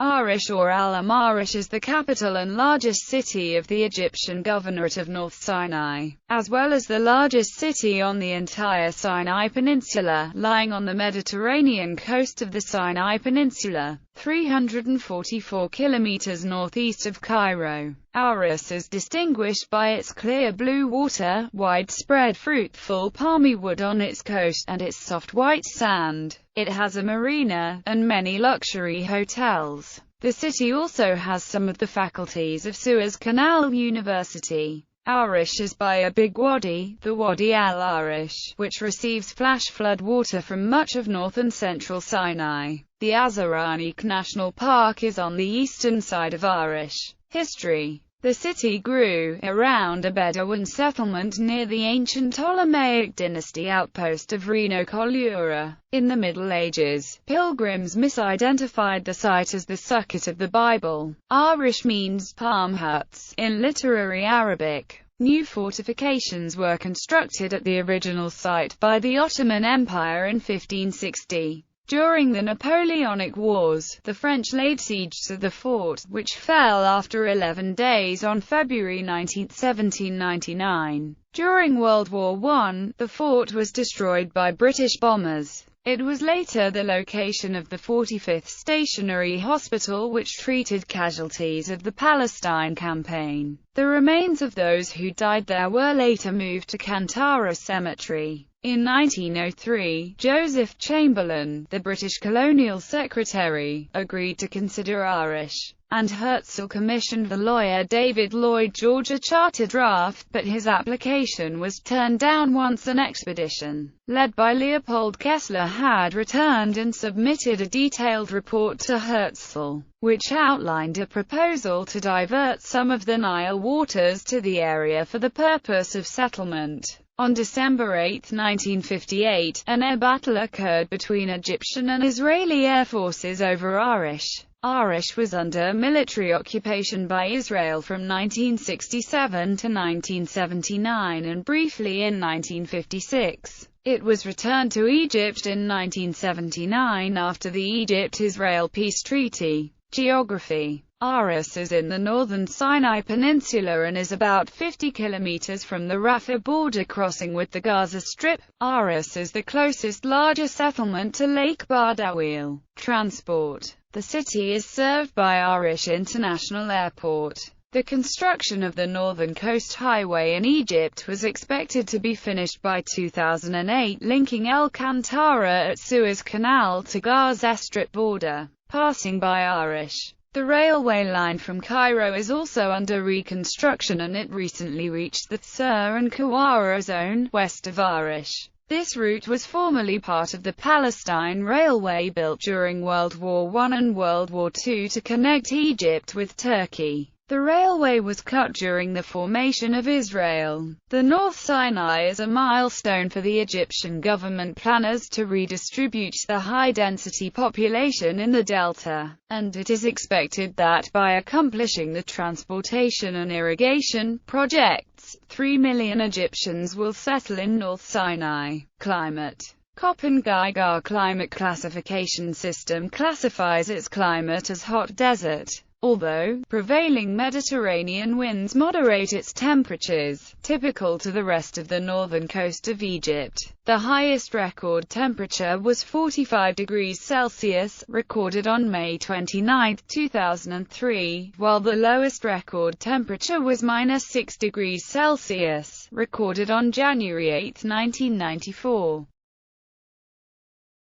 Arish or Al-Arish is the capital and largest city of the Egyptian Governorate of North Sinai, as well as the largest city on the entire Sinai Peninsula, lying on the Mediterranean coast of the Sinai Peninsula, 344 kilometers northeast of Cairo. Arish is distinguished by its clear blue water, widespread fruitful palmy wood on its coast, and its soft white sand. It has a marina, and many luxury hotels. The city also has some of the faculties of Suez Canal University. Arish is by a big wadi, the Wadi al-Arish, which receives flash flood water from much of north and central Sinai. The Azaranique National Park is on the eastern side of Arish. History. The city grew around a Bedouin settlement near the ancient Ptolemaic dynasty outpost of Reno Collura. In the Middle Ages, pilgrims misidentified the site as the Sukkot of the Bible. Arish means palm huts in literary Arabic. New fortifications were constructed at the original site by the Ottoman Empire in 1560. During the Napoleonic Wars, the French laid siege to the fort, which fell after 11 days on February 19, 1799. During World War I, the fort was destroyed by British bombers. It was later the location of the 45th Stationary Hospital, which treated casualties of the Palestine campaign. The remains of those who died there were later moved to Kantara Cemetery. In 1903, Joseph Chamberlain, the British colonial secretary, agreed to consider Arish, and Herzl commissioned the lawyer David Lloyd George a charter draft, but his application was turned down once an expedition, led by Leopold Kessler, had returned and submitted a detailed report to Herzl, which outlined a proposal to divert some of the Nile waters to the area for the purpose of settlement. On December 8, 1958, an air battle occurred between Egyptian and Israeli air forces over Arish. Arish was under military occupation by Israel from 1967 to 1979 and briefly in 1956. It was returned to Egypt in 1979 after the Egypt-Israel peace treaty. Geography. Arish is in the northern Sinai Peninsula and is about 50 kilometers from the Rafah border crossing with the Gaza Strip. Arish is the closest larger settlement to Lake Bardawil. Transport. The city is served by Arish International Airport. The construction of the Northern Coast Highway in Egypt was expected to be finished by 2008, linking El Kantara at Suez Canal to Gaza Strip border, passing by Arish. The railway line from Cairo is also under reconstruction and it recently reached the Sir and Kawara zone, west of Arish. This route was formerly part of the Palestine Railway built during World War I and World War II to connect Egypt with Turkey. The railway was cut during the formation of Israel. The North Sinai is a milestone for the Egyptian government planners to redistribute the high-density population in the Delta, and it is expected that by accomplishing the transportation and irrigation projects, 3 million Egyptians will settle in North Sinai. Climate. Köppen-Geiger climate classification system classifies its climate as hot desert. Although prevailing Mediterranean winds moderate its temperatures, typical to the rest of the northern coast of Egypt. The highest record temperature was 45 degrees Celsius, recorded on May 29, 2003, while the lowest record temperature was -6 degrees Celsius, recorded on January 8, 1994.